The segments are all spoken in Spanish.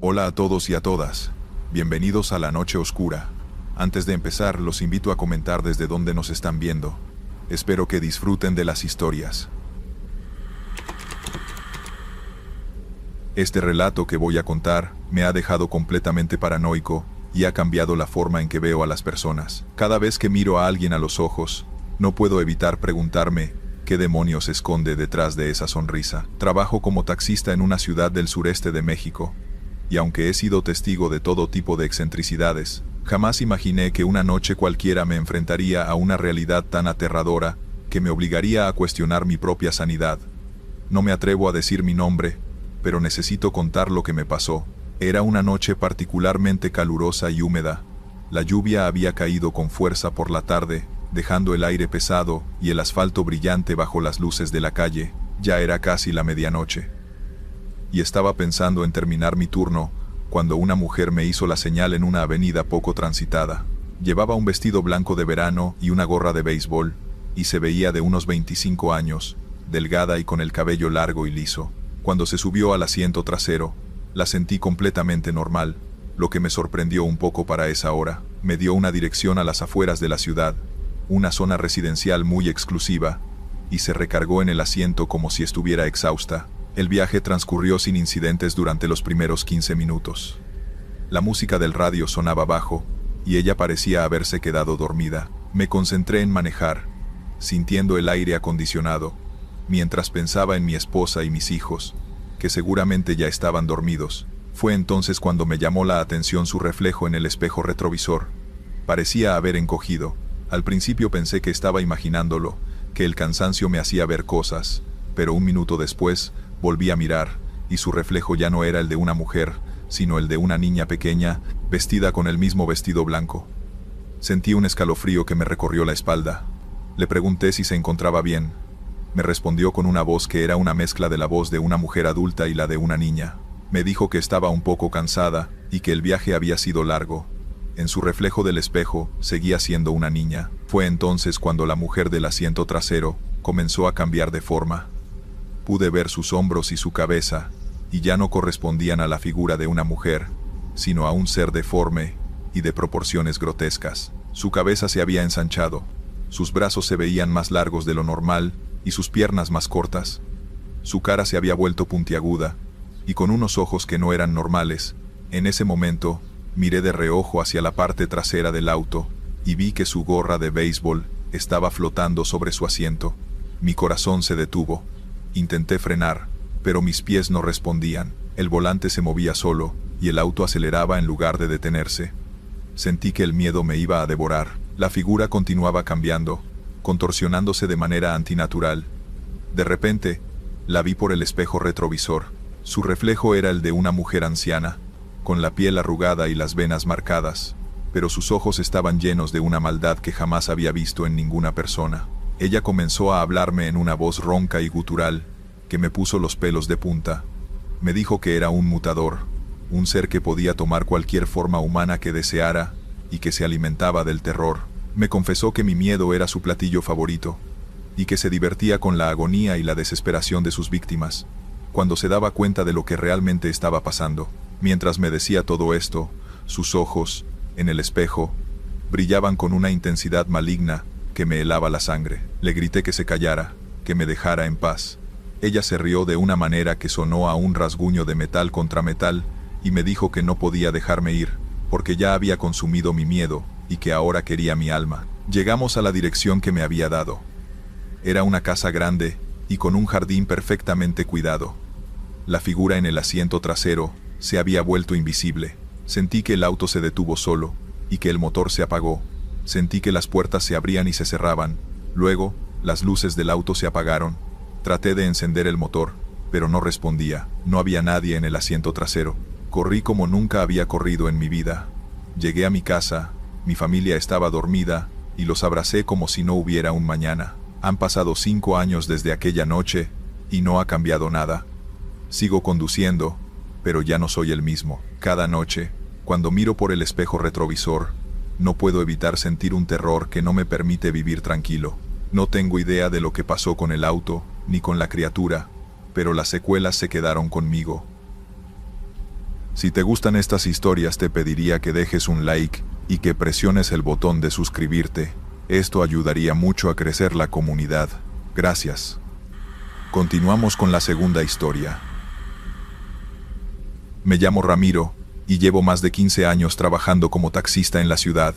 Hola a todos y a todas. Bienvenidos a La Noche Oscura. Antes de empezar, los invito a comentar desde dónde nos están viendo. Espero que disfruten de las historias. Este relato que voy a contar me ha dejado completamente paranoico y ha cambiado la forma en que veo a las personas. Cada vez que miro a alguien a los ojos, no puedo evitar preguntarme qué demonios se esconde detrás de esa sonrisa. Trabajo como taxista en una ciudad del sureste de México, y aunque he sido testigo de todo tipo de excentricidades, jamás imaginé que una noche cualquiera me enfrentaría a una realidad tan aterradora que me obligaría a cuestionar mi propia sanidad. No me atrevo a decir mi nombre, pero necesito contar lo que me pasó. Era una noche particularmente calurosa y húmeda. La lluvia había caído con fuerza por la tarde, dejando el aire pesado y el asfalto brillante bajo las luces de la calle. Ya era casi la medianoche. Y estaba pensando en terminar mi turno, cuando una mujer me hizo la señal en una avenida poco transitada. Llevaba un vestido blanco de verano y una gorra de béisbol, y se veía de unos 25 años, delgada y con el cabello largo y liso. Cuando se subió al asiento trasero, la sentí completamente normal, lo que me sorprendió un poco para esa hora. Me dio una dirección a las afueras de la ciudad, una zona residencial muy exclusiva, y se recargó en el asiento como si estuviera exhausta. El viaje transcurrió sin incidentes durante los primeros 15 minutos. La música del radio sonaba bajo, y ella parecía haberse quedado dormida. Me concentré en manejar, sintiendo el aire acondicionado, mientras pensaba en mi esposa y mis hijos, que seguramente ya estaban dormidos. Fue entonces cuando me llamó la atención su reflejo en el espejo retrovisor. Parecía haber encogido. Al principio pensé que estaba imaginándolo, que el cansancio me hacía ver cosas, pero un minuto después volví a mirar, y su reflejo ya no era el de una mujer, sino el de una niña pequeña, vestida con el mismo vestido blanco. Sentí un escalofrío que me recorrió la espalda. Le pregunté si se encontraba bien. Me respondió con una voz que era una mezcla de la voz de una mujer adulta y la de una niña. Me dijo que estaba un poco cansada, y que el viaje había sido largo. En su reflejo del espejo, seguía siendo una niña. Fue entonces cuando la mujer del asiento trasero comenzó a cambiar de forma. Pude ver sus hombros y su cabeza, y ya no correspondían a la figura de una mujer, sino a un ser deforme y de proporciones grotescas. Su cabeza se había ensanchado, sus brazos se veían más largos de lo normal y sus piernas más cortas. Su cara se había vuelto puntiaguda, y con unos ojos que no eran normales. En ese momento, miré de reojo hacia la parte trasera del auto, y vi que su gorra de béisbol estaba flotando sobre su asiento. Mi corazón se detuvo. Intenté frenar, pero mis pies no respondían. El volante se movía solo, y el auto aceleraba en lugar de detenerse. Sentí que el miedo me iba a devorar. La figura continuaba cambiando, contorsionándose de manera antinatural. De repente, la vi por el espejo retrovisor. Su reflejo era el de una mujer anciana, con la piel arrugada y las venas marcadas, pero sus ojos estaban llenos de una maldad que jamás había visto en ninguna persona. Ella comenzó a hablarme en una voz ronca y gutural, que me puso los pelos de punta. Me dijo que era un mutador, un ser que podía tomar cualquier forma humana que deseara, y que se alimentaba del terror. Me confesó que mi miedo era su platillo favorito, y que se divertía con la agonía y la desesperación de sus víctimas, cuando se daba cuenta de lo que realmente estaba pasando. Mientras me decía todo esto, sus ojos, en el espejo, brillaban con una intensidad maligna que me helaba la sangre. Le grité que se callara, que me dejara en paz. Ella se rió de una manera que sonó a un rasguño de metal contra metal, y me dijo que no podía dejarme ir, porque ya había consumido mi miedo, y que ahora quería mi alma. Llegamos a la dirección que me había dado. Era una casa grande, y con un jardín perfectamente cuidado. La figura en el asiento trasero se había vuelto invisible. Sentí que el auto se detuvo solo, y que el motor se apagó. Sentí que las puertas se abrían y se cerraban. Luego, las luces del auto se apagaron. Traté de encender el motor, pero no respondía. No había nadie en el asiento trasero. Corrí como nunca había corrido en mi vida. Llegué a mi casa, mi familia estaba dormida, y los abracé como si no hubiera un mañana. Han pasado 5 años desde aquella noche, y no ha cambiado nada. Sigo conduciendo, pero ya no soy el mismo. Cada noche, cuando miro por el espejo retrovisor, no puedo evitar sentir un terror que no me permite vivir tranquilo. No tengo idea de lo que pasó con el auto, ni con la criatura, pero las secuelas se quedaron conmigo. Si te gustan estas historias, te pediría que dejes un like y que presiones el botón de suscribirte. Esto ayudaría mucho a crecer la comunidad. Gracias. Continuamos con la segunda historia. Me llamo Ramiro y llevo más de 15 años trabajando como taxista en la ciudad.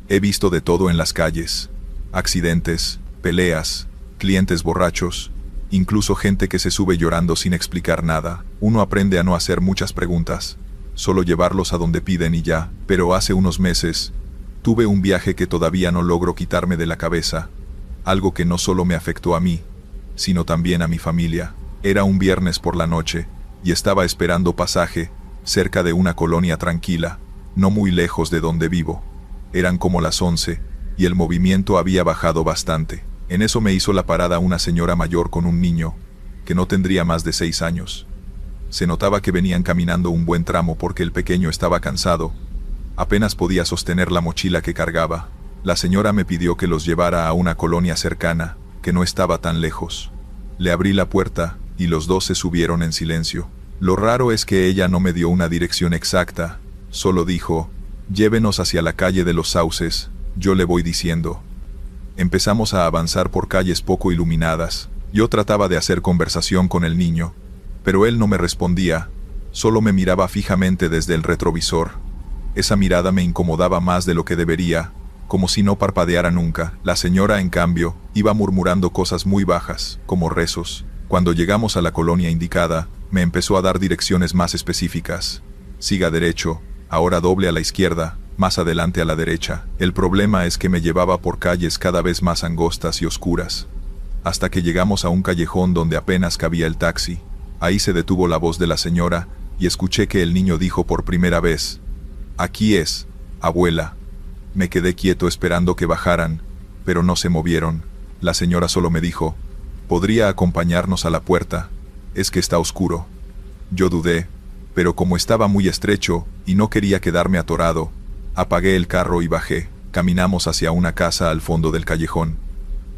He visto de todo en las calles: accidentes, peleas, clientes borrachos, incluso gente que se sube llorando sin explicar nada. Uno aprende a no hacer muchas preguntas, solo llevarlos a donde piden y ya. Pero hace unos meses, tuve un viaje que todavía no logro quitarme de la cabeza, algo que no solo me afectó a mí, sino también a mi familia. Era un viernes por la noche, y estaba esperando pasaje, cerca de una colonia tranquila, no muy lejos de donde vivo. Eran como las 11, y el movimiento había bajado bastante. En eso me hizo la parada una señora mayor con un niño, que no tendría más de 6 años. Se notaba que venían caminando un buen tramo porque el pequeño estaba cansado. Apenas podía sostener la mochila que cargaba. La señora me pidió que los llevara a una colonia cercana, que no estaba tan lejos. Le abrí la puerta, y los dos se subieron en silencio. Lo raro es que ella no me dio una dirección exacta, solo dijo: llévenos hacia la calle de los Sauces, yo le voy diciendo. Empezamos a avanzar por calles poco iluminadas. Yo trataba de hacer conversación con el niño, pero él no me respondía, solo me miraba fijamente desde el retrovisor. Esa mirada me incomodaba más de lo que debería, como si no parpadeara nunca. La señora, en cambio, iba murmurando cosas muy bajas, como rezos. Cuando llegamos a la colonia indicada, me empezó a dar direcciones más específicas. Siga derecho, ahora doble a la izquierda, más adelante a la derecha. El problema es que me llevaba por calles cada vez más angostas y oscuras, hasta que llegamos a un callejón donde apenas cabía el taxi. Ahí se detuvo la voz de la señora, y escuché que el niño dijo por primera vez: aquí es, abuela. Me quedé quieto esperando que bajaran, pero no se movieron. La señora solo me dijo: ¿podría acompañarnos a la puerta? Es que está oscuro. Yo dudé, pero como estaba muy estrecho y no quería quedarme atorado, apagué el carro y bajé. Caminamos hacia una casa al fondo del callejón.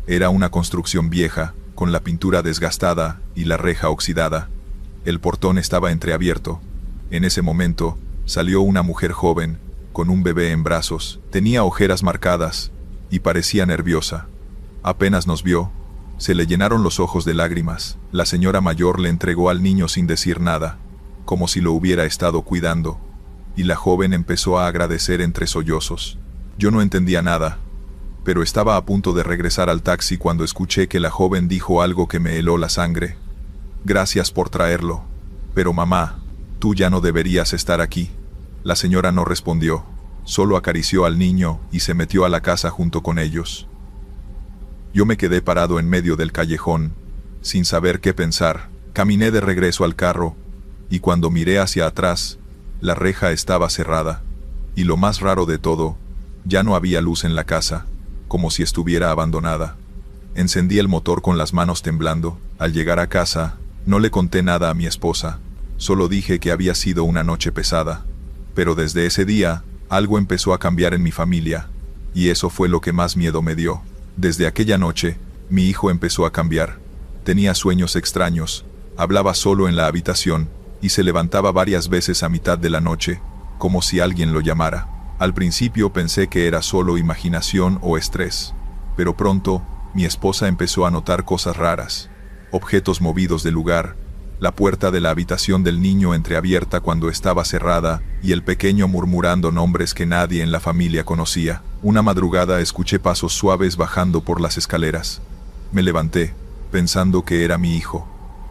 Era una construcción vieja, con la pintura desgastada y la reja oxidada. El portón estaba entreabierto. En ese momento, salió una mujer joven, con un bebé en brazos. Tenía ojeras marcadas y parecía nerviosa. Apenas nos vio, se le llenaron los ojos de lágrimas. La señora mayor le entregó al niño sin decir nada, como si lo hubiera estado cuidando, y la joven empezó a agradecer entre sollozos. Yo no entendía nada, pero estaba a punto de regresar al taxi cuando escuché que la joven dijo algo que me heló la sangre. Gracias por traerlo. Pero mamá, tú ya no deberías estar aquí. La señora no respondió, solo acarició al niño y se metió a la casa junto con ellos. Yo me quedé parado en medio del callejón, sin saber qué pensar. Caminé de regreso al carro, y cuando miré hacia atrás, la reja estaba cerrada. Y lo más raro de todo, ya no había luz en la casa, como si estuviera abandonada. Encendí el motor con las manos temblando. Al llegar a casa, no le conté nada a mi esposa, solo dije que había sido una noche pesada. Pero desde ese día, algo empezó a cambiar en mi familia, y eso fue lo que más miedo me dio. Desde aquella noche, mi hijo empezó a cambiar. Tenía sueños extraños, hablaba solo en la habitación, y se levantaba varias veces a mitad de la noche, como si alguien lo llamara. Al principio pensé que era solo imaginación o estrés, pero pronto, mi esposa empezó a notar cosas raras, objetos movidos del lugar, la puerta de la habitación del niño entreabierta cuando estaba cerrada, y el pequeño murmurando nombres que nadie en la familia conocía. Una madrugada escuché pasos suaves bajando por las escaleras. Me levanté, pensando que era mi hijo,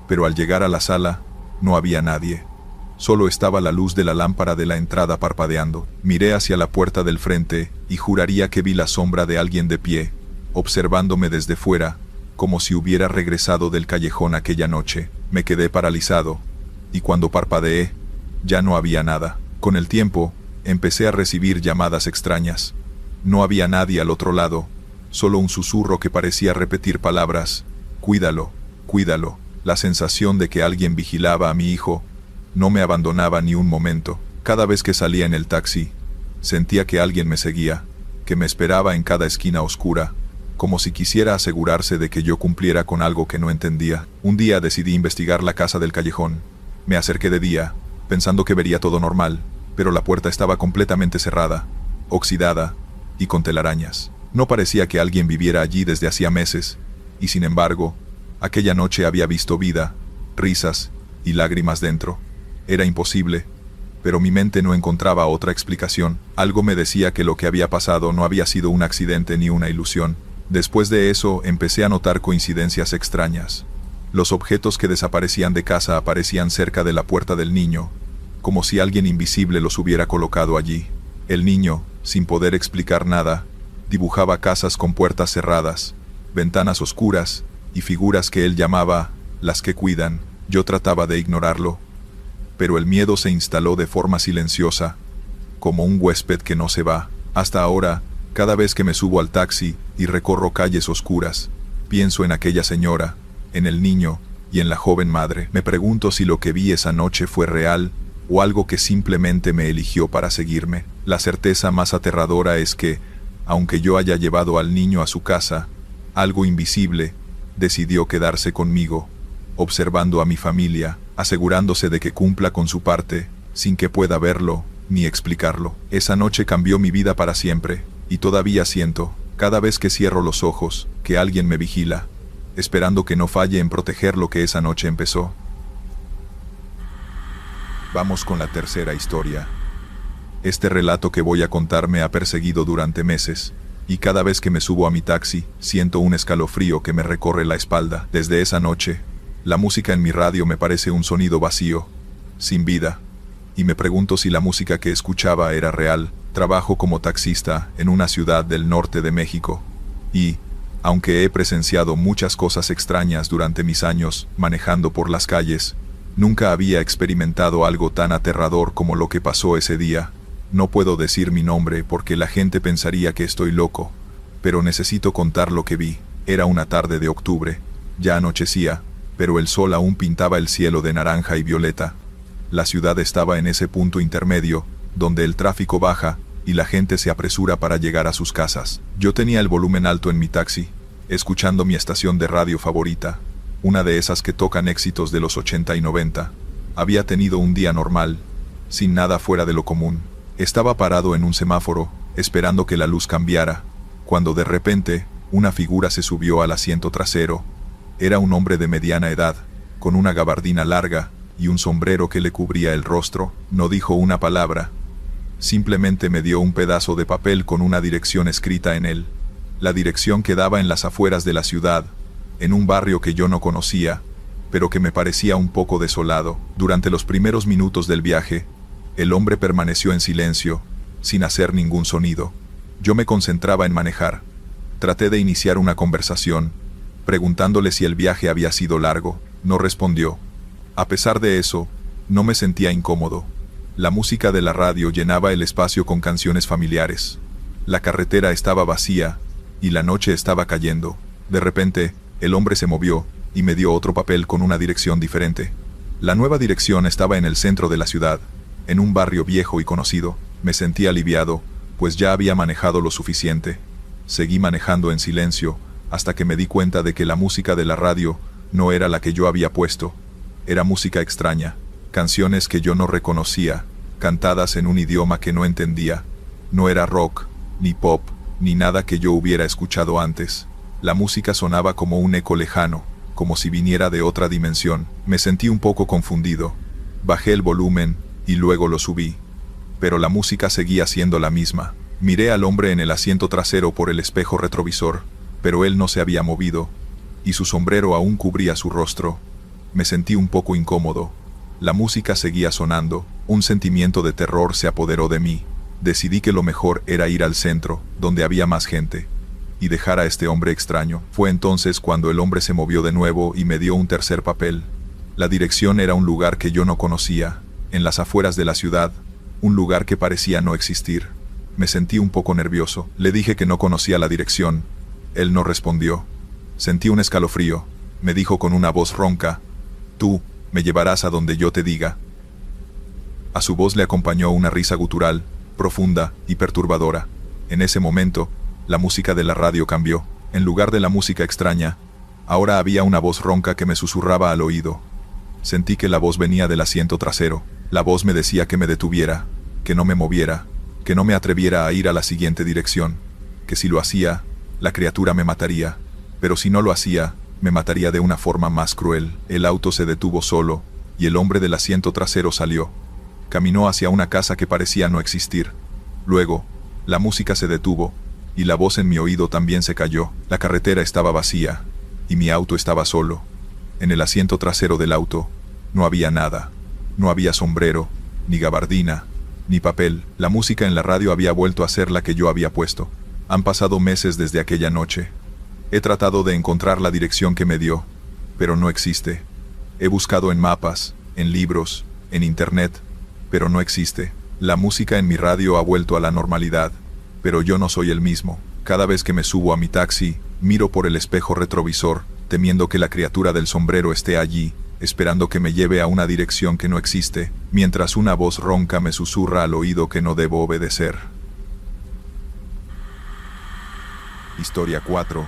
pero al llegar a la sala, no había nadie. Solo estaba la luz de la lámpara de la entrada parpadeando. Miré hacia la puerta del frente, y juraría que vi la sombra de alguien de pie, observándome desde fuera, como si hubiera regresado del callejón aquella noche. Me quedé paralizado, y cuando parpadeé, ya no había nada. Con el tiempo, empecé a recibir llamadas extrañas. No había nadie al otro lado, solo un susurro que parecía repetir palabras: cuídalo, cuídalo. La sensación de que alguien vigilaba a mi hijo no me abandonaba ni un momento. Cada vez que salía en el taxi, sentía que alguien me seguía, que me esperaba en cada esquina oscura, como si quisiera asegurarse de que yo cumpliera con algo que no entendía. Un día decidí investigar la casa del callejón. Me acerqué de día, pensando que vería todo normal, pero la puerta estaba completamente cerrada, oxidada y con telarañas. No parecía que alguien viviera allí desde hacía meses, y sin embargo, aquella noche había visto vida, risas y lágrimas dentro. Era imposible, pero mi mente no encontraba otra explicación. Algo me decía que lo que había pasado no había sido un accidente ni una ilusión. Después de eso, empecé a notar coincidencias extrañas. Los objetos que desaparecían de casa aparecían cerca de la puerta del niño, como si alguien invisible los hubiera colocado allí. El niño, sin poder explicar nada, dibujaba casas con puertas cerradas, ventanas oscuras y figuras que él llamaba las que cuidan. Yo trataba de ignorarlo, pero el miedo se instaló de forma silenciosa, como un huésped que no se va. Hasta ahora, cada vez que me subo al taxi y recorro calles oscuras, pienso en aquella señora, en el niño y en la joven madre. Me pregunto si lo que vi esa noche fue real o algo que simplemente me eligió para seguirme. La certeza más aterradora es que, aunque yo haya llevado al niño a su casa, algo invisible decidió quedarse conmigo, observando a mi familia, asegurándose de que cumpla con su parte, sin que pueda verlo ni explicarlo. Esa noche cambió mi vida para siempre, y todavía siento, cada vez que cierro los ojos, que alguien me vigila, esperando que no falle en proteger lo que esa noche empezó. Vamos con la tercera historia. Este relato que voy a contar me ha perseguido durante meses, y cada vez que me subo a mi taxi, siento un escalofrío que me recorre la espalda. Desde esa noche, la música en mi radio me parece un sonido vacío, sin vida, y me pregunto si la música que escuchaba era real. Trabajo como taxista en una ciudad del norte de México, y, aunque he presenciado muchas cosas extrañas durante mis años manejando por las calles, nunca había experimentado algo tan aterrador como lo que pasó ese día. No puedo decir mi nombre porque la gente pensaría que estoy loco, pero necesito contar lo que vi. Era una tarde de octubre, ya anochecía, pero el sol aún pintaba el cielo de naranja y violeta. La ciudad estaba en ese punto intermedio, donde el tráfico baja y la gente se apresura para llegar a sus casas. Yo tenía el volumen alto en mi taxi, escuchando mi estación de radio favorita, una de esas que tocan éxitos de los 80 y 90. Había tenido un día normal, sin nada fuera de lo común. Estaba parado en un semáforo, esperando que la luz cambiara, cuando de repente, una figura se subió al asiento trasero. Era un hombre de mediana edad, con una gabardina larga y un sombrero que le cubría el rostro. No dijo una palabra. Simplemente me dio un pedazo de papel con una dirección escrita en él. La dirección quedaba en las afueras de la ciudad, en un barrio que yo no conocía, pero que me parecía un poco desolado. Durante los primeros minutos del viaje, el hombre permaneció en silencio, sin hacer ningún sonido. Yo me concentraba en manejar. Traté de iniciar una conversación, preguntándole si el viaje había sido largo. No respondió. A pesar de eso, no me sentía incómodo. La música de la radio llenaba el espacio con canciones familiares. La carretera estaba vacía, y la noche estaba cayendo. De repente, el hombre se movió, y me dio otro papel con una dirección diferente. La nueva dirección estaba en el centro de la ciudad, en un barrio viejo y conocido. Me sentí aliviado, pues ya había manejado lo suficiente. Seguí manejando en silencio, hasta que me di cuenta de que la música de la radio no era la que yo había puesto. Era música extraña, canciones que yo no reconocía, cantadas en un idioma que no entendía. No era rock, ni pop, ni nada que yo hubiera escuchado antes. La música sonaba como un eco lejano, como si viniera de otra dimensión. Me sentí un poco confundido. Bajé el volumen, y luego lo subí. Pero la música seguía siendo la misma. Miré al hombre en el asiento trasero por el espejo retrovisor, pero él no se había movido, y su sombrero aún cubría su rostro. Me sentí un poco incómodo. La música seguía sonando. Un sentimiento de terror se apoderó de mí. Decidí que lo mejor era ir al centro, donde había más gente, y dejar a este hombre extraño. Fue entonces cuando el hombre se movió de nuevo y me dio un tercer papel. La dirección era un lugar que yo no conocía, en las afueras de la ciudad, un lugar que parecía no existir. Me sentí un poco nervioso. Le dije que no conocía la dirección. Él no respondió. Sentí un escalofrío. Me dijo con una voz ronca: «Tú me llevarás a donde yo te diga». A su voz le acompañó una risa gutural, profunda y perturbadora. En ese momento, la música de la radio cambió. En lugar de la música extraña, ahora había una voz ronca que me susurraba al oído. Sentí que la voz venía del asiento trasero. La voz me decía que me detuviera, que no me moviera, que no me atreviera a ir a la siguiente dirección, que si lo hacía, la criatura me mataría, pero si no lo hacía, me mataría de una forma más cruel. El auto se detuvo solo, y el hombre del asiento trasero salió. Caminó hacia una casa que parecía no existir. Luego, la música se detuvo, y la voz en mi oído también se cayó. La carretera estaba vacía, y mi auto estaba solo. En el asiento trasero del auto, no había nada. No había sombrero, ni gabardina, ni papel. La música en la radio había vuelto a ser la que yo había puesto. Han pasado meses desde aquella noche. He tratado de encontrar la dirección que me dio, pero no existe. He buscado en mapas, en libros, en internet, pero no existe. La música en mi radio ha vuelto a la normalidad, pero yo no soy el mismo. Cada vez que me subo a mi taxi, miro por el espejo retrovisor, temiendo que la criatura del sombrero esté allí, esperando que me lleve a una dirección que no existe, mientras una voz ronca me susurra al oído que no debo obedecer. Historia 4.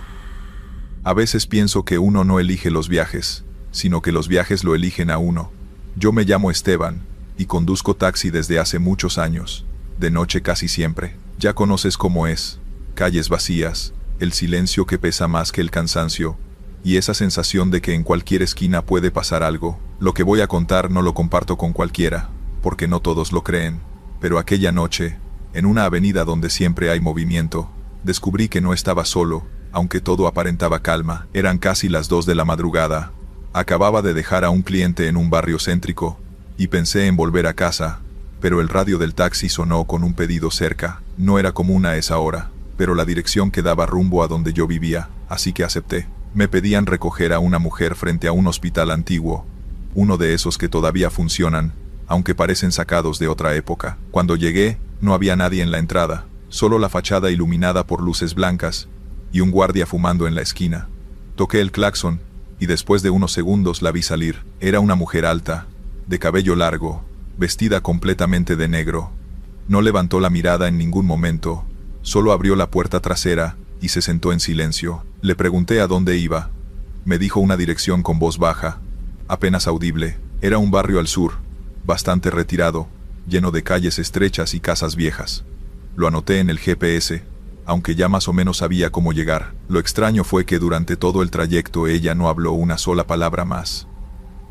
A veces pienso que uno no elige los viajes, sino que los viajes lo eligen a uno. Yo me llamo Esteban, y conduzco taxi desde hace muchos años, de noche casi siempre. Ya conoces cómo es, calles vacías, el silencio que pesa más que el cansancio, y esa sensación de que en cualquier esquina puede pasar algo. Lo que voy a contar no lo comparto con cualquiera, porque no todos lo creen, pero aquella noche, en una avenida donde siempre hay movimiento, descubrí que no estaba solo, aunque todo aparentaba calma. Eran casi las 2 de la madrugada. Acababa de dejar a un cliente en un barrio céntrico, y pensé en volver a casa, pero el radio del taxi sonó con un pedido cerca. No era común a esa hora, pero la dirección quedaba rumbo a donde yo vivía, así que acepté. Me pedían recoger a una mujer frente a un hospital antiguo, uno de esos que todavía funcionan, aunque parecen sacados de otra época. Cuando llegué, no había nadie en la entrada, solo la fachada iluminada por luces blancas, y un guardia fumando en la esquina. Toqué el claxon, y después de unos segundos la vi salir. Era una mujer alta, de cabello largo, vestida completamente de negro. No levantó la mirada en ningún momento, solo abrió la puerta trasera, y se sentó en silencio. Le pregunté a dónde iba. Me dijo una dirección con voz baja, apenas audible. Era un barrio al sur, bastante retirado, lleno de calles estrechas y casas viejas. Lo anoté en el GPS, aunque ya más o menos sabía cómo llegar. Lo extraño fue que durante todo el trayecto ella no habló una sola palabra más.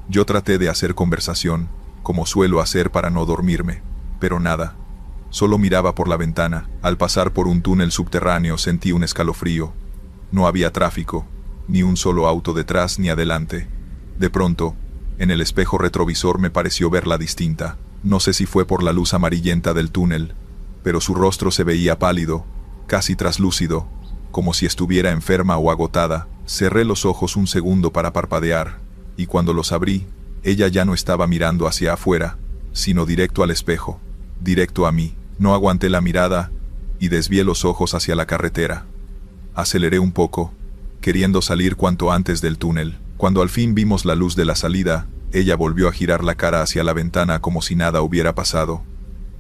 Yo traté de hacer conversación, como suelo hacer para no dormirme, pero nada. Solo miraba por la ventana. Al pasar por un túnel subterráneo sentí un escalofrío. No había tráfico, ni un solo auto detrás ni adelante. De pronto, en el espejo retrovisor me pareció verla distinta. No sé si fue por la luz amarillenta del túnel, pero su rostro se veía pálido, casi traslúcido, como si estuviera enferma o agotada. Cerré los ojos un segundo para parpadear, y cuando los abrí, ella ya no estaba mirando hacia afuera, sino directo al espejo, directo a mí. No aguanté la mirada, y desvié los ojos hacia la carretera. Aceleré un poco, queriendo salir cuanto antes del túnel. Cuando al fin vimos la luz de la salida, ella volvió a girar la cara hacia la ventana como si nada hubiera pasado.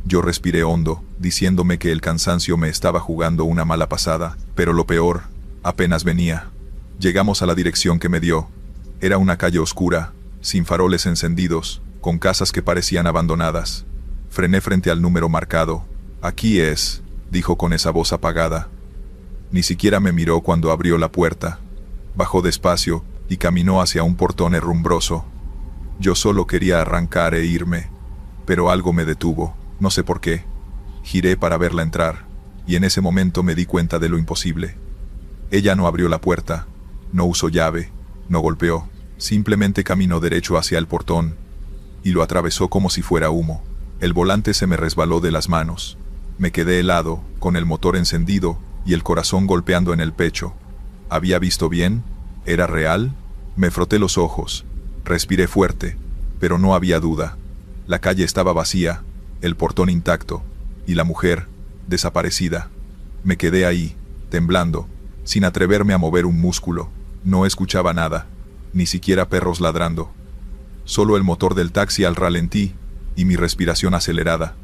Yo respiré hondo, diciéndome que el cansancio me estaba jugando una mala pasada, pero lo peor apenas venía. Llegamos a la dirección que me dio. Era una calle oscura, sin faroles encendidos, con casas que parecían abandonadas. Frené frente al número marcado. «Aquí es», dijo con esa voz apagada. Ni siquiera me miró cuando abrió la puerta. Bajó despacio y caminó hacia un portón herrumbroso. Yo solo quería arrancar e irme, pero algo me detuvo. No sé por qué. Giré para verla entrar, y en ese momento me di cuenta de lo imposible. Ella no abrió la puerta, no usó llave, no golpeó, simplemente caminó derecho hacia el portón, y lo atravesó como si fuera humo. El volante se me resbaló de las manos. Me quedé helado, con el motor encendido, y el corazón golpeando en el pecho. ¿Había visto bien? ¿Era real? Me froté los ojos, respiré fuerte, pero no había duda. La calle estaba vacía, el portón intacto, y la mujer, desaparecida. Me quedé ahí, temblando, sin atreverme a mover un músculo. No escuchaba nada, ni siquiera perros ladrando. Solo el motor del taxi al ralentí, y mi respiración acelerada.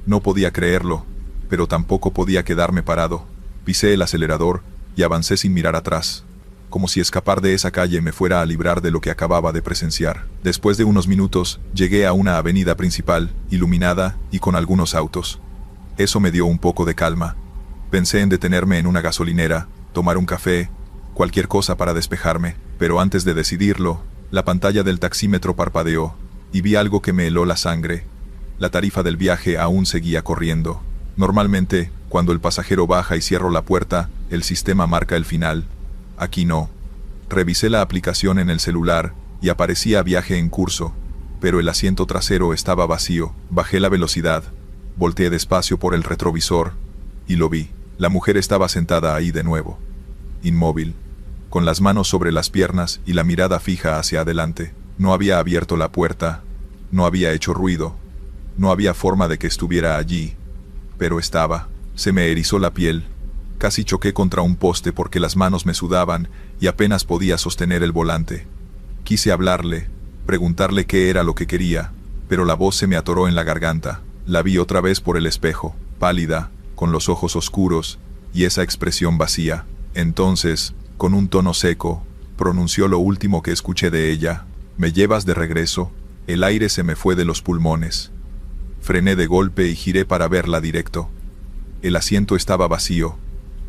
No podía creerlo, pero tampoco podía quedarme parado. Pisé el acelerador, y avancé sin mirar atrás. como si escapar de esa calle me fuera a librar de lo que acababa de presenciar. Después de unos minutos, llegué a una avenida principal, iluminada y con algunos autos. Eso me dio un poco de calma. Pensé en detenerme en una gasolinera, tomar un café, cualquier cosa para despejarme, pero antes de decidirlo, la pantalla del taxímetro parpadeó, y vi algo que me heló la sangre. La tarifa del viaje aún seguía corriendo. Normalmente, cuando el pasajero baja y cierra la puerta, el sistema marca el final. Aquí no. Revisé la aplicación en el celular y aparecía viaje en curso, pero el asiento trasero estaba vacío. Bajé la velocidad, volteé despacio por el retrovisor y lo vi. La mujer estaba sentada ahí de nuevo, inmóvil, con las manos sobre las piernas y la mirada fija hacia adelante. No había abierto la puerta, no había hecho ruido, no había forma de que estuviera allí, pero estaba. Se me erizó la piel. Casi choqué contra un poste porque las manos me sudaban y apenas podía sostener el volante. Quise hablarle, preguntarle qué era lo que quería, pero la voz se me atoró en la garganta. La vi otra vez por el espejo, pálida, con los ojos oscuros y esa expresión vacía. Entonces, con un tono seco, pronunció lo último que escuché de ella. «¿Me llevas de regreso?» El aire se me fue de los pulmones. Frené de golpe y giré para verla directo. El asiento estaba vacío.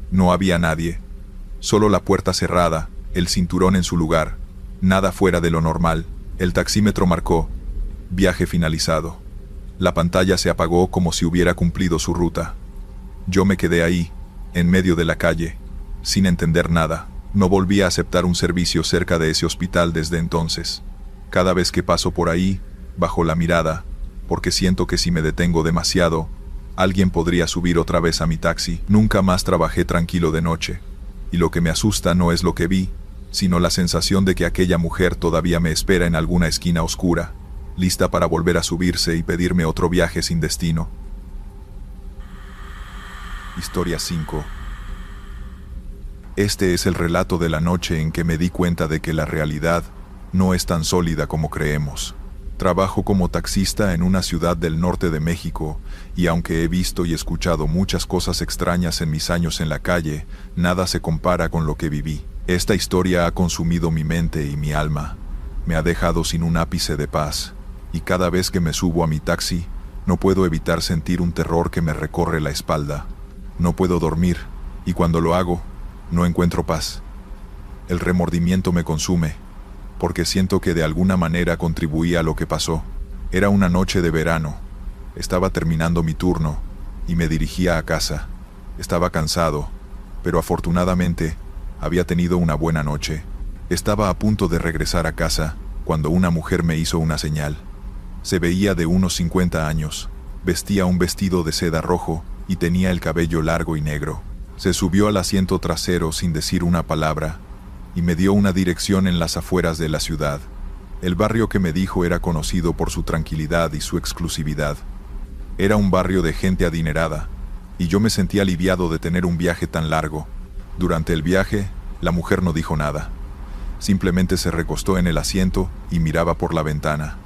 No había nadie. Solo la puerta cerrada, el cinturón en su lugar. Nada fuera de lo normal. El taxímetro marcó: viaje finalizado. La pantalla se apagó como si hubiera cumplido su ruta. Yo me quedé ahí, en medio de la calle, sin entender nada. No volví a aceptar un servicio cerca de ese hospital desde entonces. Cada vez que paso por ahí, bajo la mirada, porque siento que si me detengo demasiado, alguien podría subir otra vez a mi taxi. Nunca más trabajé tranquilo de noche, y lo que me asusta no es lo que vi, sino la sensación de que aquella mujer todavía me espera en alguna esquina oscura, lista para volver a subirse y pedirme otro viaje sin destino. Historia 5. Este es el relato de la noche en que me di cuenta de que la realidad no es tan sólida como creemos. Trabajo como taxista en una ciudad del norte de México, y aunque he visto y escuchado muchas cosas extrañas en mis años en la calle, nada se compara con lo que viví. Esta historia ha consumido mi mente y mi alma. Me ha dejado sin un ápice de paz, y cada vez que me subo a mi taxi, no puedo evitar sentir un terror que me recorre la espalda. No puedo dormir, y cuando lo hago, no encuentro paz. El remordimiento me consume, porque siento que de alguna manera contribuí a lo que pasó. Era una noche de verano. Estaba terminando mi turno y me dirigía a casa. Estaba cansado, pero afortunadamente había tenido una buena noche. Estaba a punto de regresar a casa cuando una mujer me hizo una señal. Se veía de unos 50 años. Vestía un vestido de seda rojo y tenía el cabello largo y negro. Se subió al asiento trasero sin decir una palabra y me dio una dirección en las afueras de la ciudad. El barrio que me dijo era conocido por su tranquilidad y su exclusividad. Era un barrio de gente adinerada, y yo me sentí aliviado de tener un viaje tan largo. Durante el viaje, la mujer no dijo nada. Simplemente se recostó en el asiento y miraba por la ventana.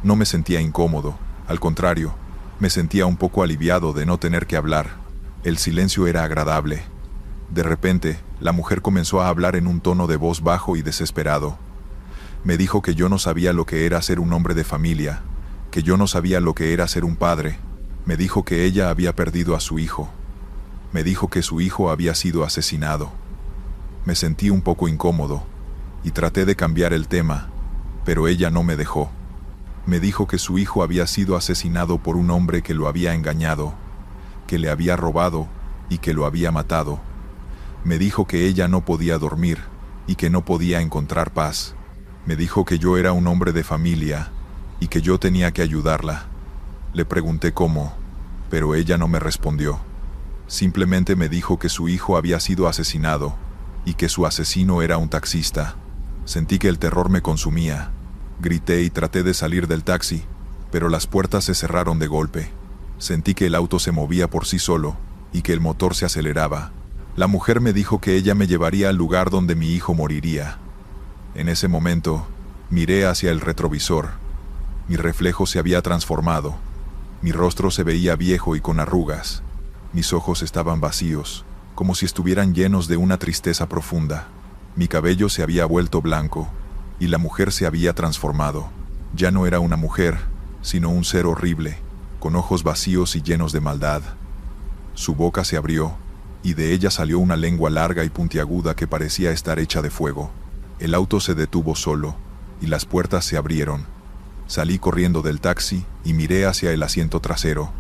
No me sentía incómodo, al contrario, me sentía un poco aliviado de no tener que hablar. El silencio era agradable. De repente, la mujer comenzó a hablar en un tono de voz bajo y desesperado. Me dijo que yo no sabía lo que era ser un hombre de familia, que yo no sabía lo que era ser un padre. Me dijo que ella había perdido a su hijo. Me dijo que su hijo había sido asesinado. Me sentí un poco incómodo, y traté de cambiar el tema, pero ella no me dejó. Me dijo que su hijo había sido asesinado por un hombre que lo había engañado, que le había robado y que lo había matado. Me dijo que ella no podía dormir y que no podía encontrar paz. Me dijo que yo era un hombre de familia y que yo tenía que ayudarla. Le pregunté cómo, pero ella no me respondió. Simplemente me dijo que su hijo había sido asesinado y que su asesino era un taxista. Sentí que el terror me consumía. Grité y traté de salir del taxi, pero las puertas se cerraron de golpe. Sentí que el auto se movía por sí solo y que el motor se aceleraba. La mujer me dijo que ella me llevaría al lugar donde mi hijo moriría. En ese momento, miré hacia el retrovisor. Mi reflejo se había transformado. Mi rostro se veía viejo y con arrugas. Mis ojos estaban vacíos, como si estuvieran llenos de una tristeza profunda. Mi cabello se había vuelto blanco, y la mujer se había transformado. Ya no era una mujer, sino un ser horrible, con ojos vacíos y llenos de maldad. Su boca se abrió, y de ella salió una lengua larga y puntiaguda que parecía estar hecha de fuego. El auto se detuvo solo, y las puertas se abrieron. Salí corriendo del taxi y miré hacia el asiento trasero.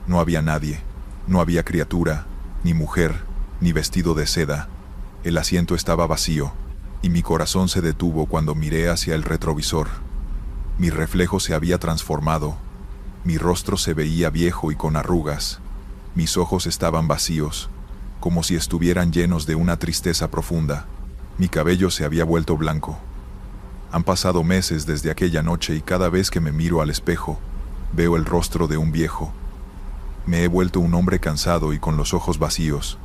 No había nadie, no había criatura, ni mujer, ni vestido de seda. El asiento estaba vacío, y mi corazón se detuvo cuando miré hacia el retrovisor. Mi reflejo se había transformado. Mi rostro se veía viejo y con arrugas. Mis ojos estaban vacíos, como si estuvieran llenos de una tristeza profunda. Mi cabello se había vuelto blanco. Han pasado meses desde aquella noche y cada vez que me miro al espejo, veo el rostro de un viejo. Me he vuelto un hombre cansado y con los ojos vacíos.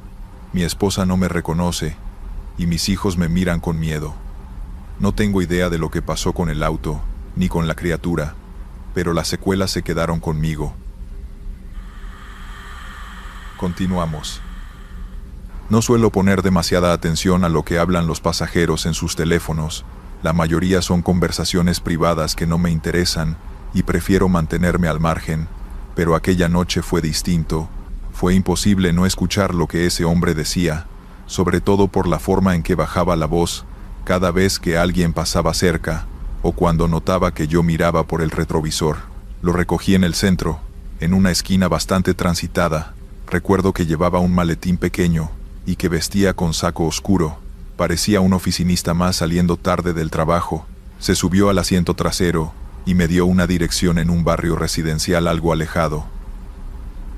Mi esposa no me reconoce, y mis hijos me miran con miedo. No tengo idea de lo que pasó con el auto, ni con la criatura, pero las secuelas se quedaron conmigo. Continuamos. No suelo poner demasiada atención a lo que hablan los pasajeros en sus teléfonos. La mayoría son conversaciones privadas que no me interesan y prefiero mantenerme al margen, pero aquella noche fue distinto. Fue imposible no escuchar lo que ese hombre decía, sobre todo por la forma en que bajaba la voz cada vez que alguien pasaba cerca, o cuando notaba que yo miraba por el retrovisor. Lo recogí en el centro, en una esquina bastante transitada. Recuerdo que llevaba un maletín pequeño y que vestía con saco oscuro. Parecía un oficinista más saliendo tarde del trabajo. Se subió al asiento trasero y me dio una dirección en un barrio residencial algo alejado.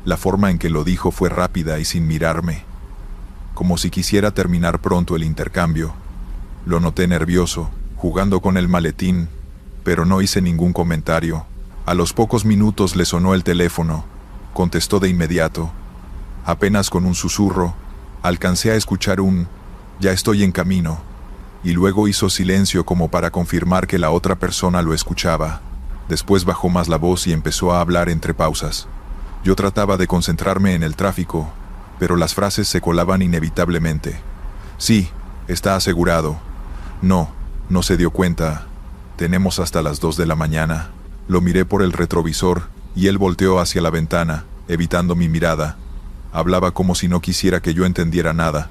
La forma en que lo dijo fue rápida y sin mirarme, como si quisiera terminar pronto el intercambio. Lo noté nervioso, jugando con el maletín, pero no hice ningún comentario. A los pocos minutos le sonó el teléfono. Contestó de inmediato. Apenas con un susurro, alcancé a escuchar un «ya estoy en camino», y luego hizo silencio como para confirmar que la otra persona lo escuchaba. Después bajó más la voz y empezó a hablar entre pausas. Yo trataba de concentrarme en el tráfico, pero las frases se colaban inevitablemente. «Sí, está asegurado». «No, no se dio cuenta. Tenemos hasta las 2 de la mañana». Lo miré por el retrovisor, y él volteó hacia la ventana, evitando mi mirada. Hablaba como si no quisiera que yo entendiera nada,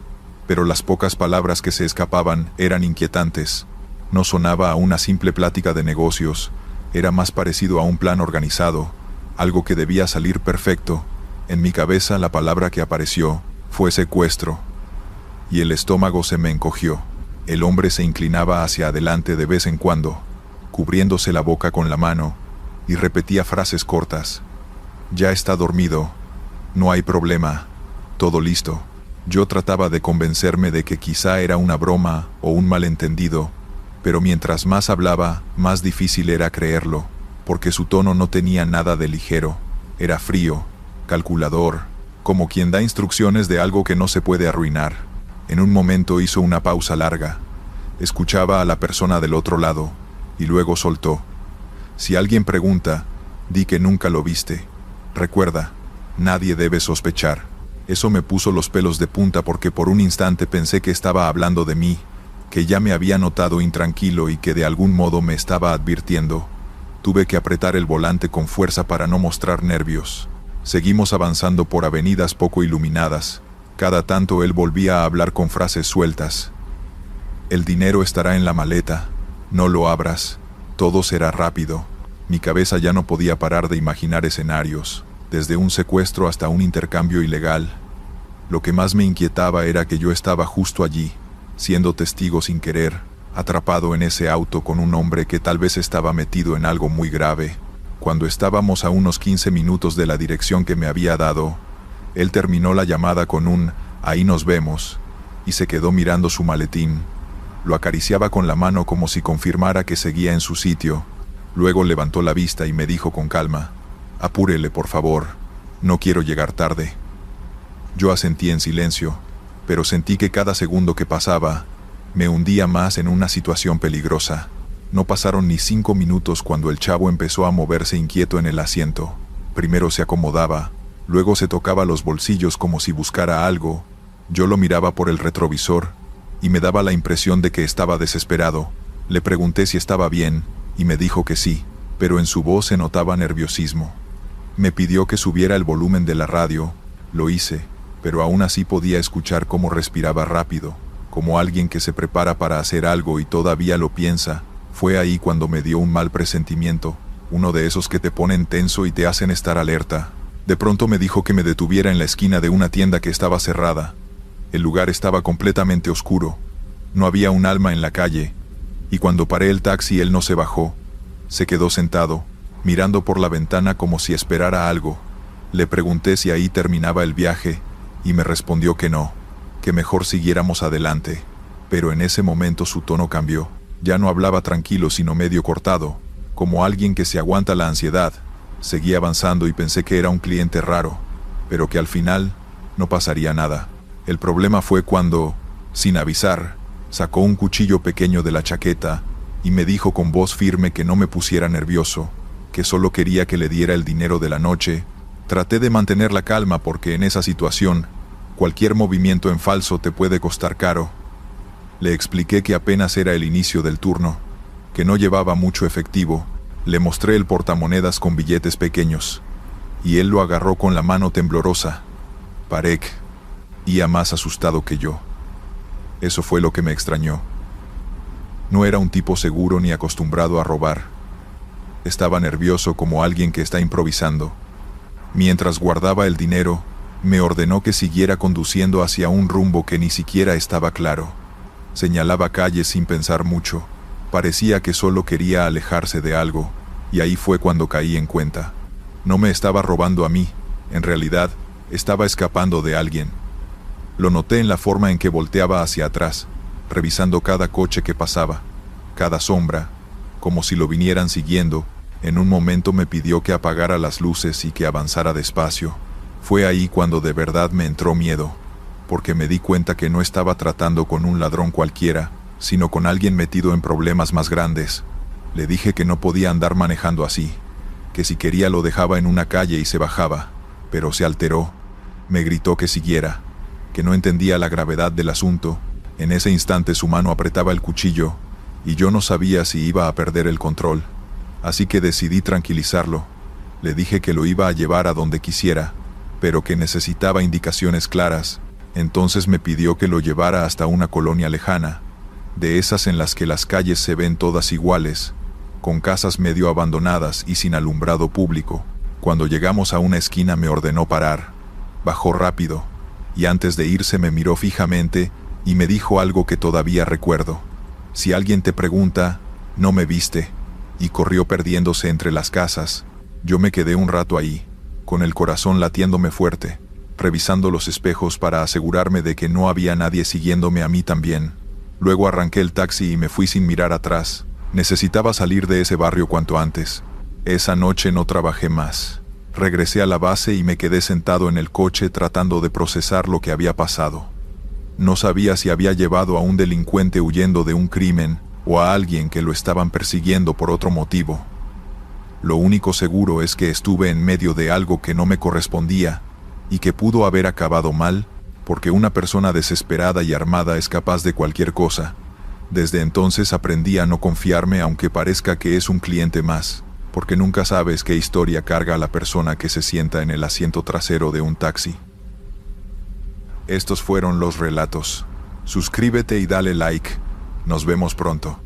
pero las pocas palabras que se escapaban eran inquietantes. No sonaba a una simple plática de negocios, era más parecido a un plan organizado, algo que debía salir perfecto. En mi cabeza la palabra que apareció fue secuestro, y el estómago se me encogió. El hombre se inclinaba hacia adelante de vez en cuando, cubriéndose la boca con la mano, y repetía frases cortas. «Ya está dormido. No hay problema. Todo listo». Yo trataba de convencerme de que quizá era una broma o un malentendido, pero mientras más hablaba, más difícil era creerlo, porque su tono no tenía nada de ligero. Era frío, calculador, como quien da instrucciones de algo que no se puede arruinar. En un momento hizo una pausa larga. Escuchaba a la persona del otro lado, y luego soltó. «Si alguien pregunta, di que nunca lo viste. Recuerda, nadie debe sospechar». Eso me puso los pelos de punta porque por un instante pensé que estaba hablando de mí, que ya me había notado intranquilo y que de algún modo me estaba advirtiendo. Tuve que apretar el volante con fuerza para no mostrar nervios. Seguimos avanzando por avenidas poco iluminadas. Cada tanto él volvía a hablar con frases sueltas. «El dinero estará en la maleta. No lo abras. Todo será rápido». Mi cabeza ya no podía parar de imaginar escenarios, desde un secuestro hasta un intercambio ilegal. Lo que más me inquietaba era que yo estaba justo allí, siendo testigo sin querer, atrapado en ese auto con un hombre que tal vez estaba metido en algo muy grave. Cuando estábamos a unos 15 minutos de la dirección que me había dado, él terminó la llamada con un «ahí nos vemos», y se quedó mirando su maletín. Lo acariciaba con la mano como si confirmara que seguía en su sitio. Luego levantó la vista y me dijo con calma: «Apúrele, por favor. No quiero llegar tarde». Yo asentí en silencio, pero sentí que cada segundo que pasaba me hundía más en una situación peligrosa. No pasaron ni 5 minutos cuando el chavo empezó a moverse inquieto en el asiento. Primero se acomodaba, luego se tocaba los bolsillos como si buscara algo. Yo lo miraba por el retrovisor, y me daba la impresión de que estaba desesperado. Le pregunté si estaba bien, y me dijo que sí, pero en su voz se notaba nerviosismo. Me pidió que subiera el volumen de la radio. Lo hice, pero aún así podía escuchar cómo respiraba rápido, como alguien que se prepara para hacer algo y todavía lo piensa. Fue ahí cuando me dio un mal presentimiento, uno de esos que te ponen tenso y te hacen estar alerta. De pronto me dijo que me detuviera en la esquina de una tienda que estaba cerrada. El lugar estaba completamente oscuro. No había un alma en la calle, y cuando paré el taxi él no se bajó. Se quedó sentado, mirando por la ventana como si esperara algo. Le pregunté si ahí terminaba el viaje, y me respondió que no, que mejor siguiéramos adelante. Pero en ese momento su tono cambió. Ya no hablaba tranquilo sino medio cortado, como alguien que se aguanta la ansiedad. Seguí avanzando y pensé que era un cliente raro, pero que al final no pasaría nada. El problema fue cuando, sin avisar, sacó un cuchillo pequeño de la chaqueta y me dijo con voz firme que no me pusiera nervioso, que solo quería que le diera el dinero de la noche. Traté de mantener la calma porque en esa situación, cualquier movimiento en falso te puede costar caro. Le expliqué que apenas era el inicio del turno, que no llevaba mucho efectivo. Le mostré el portamonedas con billetes pequeños, y él lo agarró con la mano temblorosa. Parek iba más asustado que yo. Eso fue lo que me extrañó. No era un tipo seguro ni acostumbrado a robar. Estaba nervioso como alguien que está improvisando. Mientras guardaba el dinero, me ordenó que siguiera conduciendo hacia un rumbo que ni siquiera estaba claro. Señalaba calles sin pensar mucho. Parecía que solo quería alejarse de algo, y ahí fue cuando caí en cuenta. No me estaba robando a mí, en realidad, estaba escapando de alguien. Lo noté en la forma en que volteaba hacia atrás, revisando cada coche que pasaba, cada sombra, como si lo vinieran siguiendo. En un momento me pidió que apagara las luces y que avanzara despacio. Fue ahí cuando de verdad me entró miedo, porque me di cuenta que no estaba tratando con un ladrón cualquiera, sino con alguien metido en problemas más grandes. Le dije que no podía andar manejando así, que si quería lo dejaba en una calle y se bajaba, pero se alteró. Me gritó que siguiera, que no entendía la gravedad del asunto. En ese instante su mano apretaba el cuchillo, y yo no sabía si iba a perder el control. Así que decidí tranquilizarlo. Le dije que lo iba a llevar a donde quisiera, pero que necesitaba indicaciones claras. Entonces me pidió que lo llevara hasta una colonia lejana, de esas en las que las calles se ven todas iguales, con casas medio abandonadas y sin alumbrado público. Cuando llegamos a una esquina me ordenó parar. Bajó rápido, y antes de irse me miró fijamente y me dijo algo que todavía recuerdo. Si alguien te pregunta, no me viste, y corrió perdiéndose entre las casas. Yo me quedé un rato ahí, con el corazón latiéndome fuerte, revisando los espejos para asegurarme de que no había nadie siguiéndome a mí también. Luego arranqué el taxi y me fui sin mirar atrás. Necesitaba salir de ese barrio cuanto antes. Esa noche no trabajé más. Regresé a la base y me quedé sentado en el coche tratando de procesar lo que había pasado. No sabía si había llevado a un delincuente huyendo de un crimen o a alguien que lo estaban persiguiendo por otro motivo. Lo único seguro es que estuve en medio de algo que no me correspondía y que pudo haber acabado mal, porque una persona desesperada y armada es capaz de cualquier cosa. Desde entonces aprendí a no confiarme aunque parezca que es un cliente más, porque nunca sabes qué historia carga a la persona que se sienta en el asiento trasero de un taxi. Estos fueron los relatos. Suscríbete y dale like. Nos vemos pronto.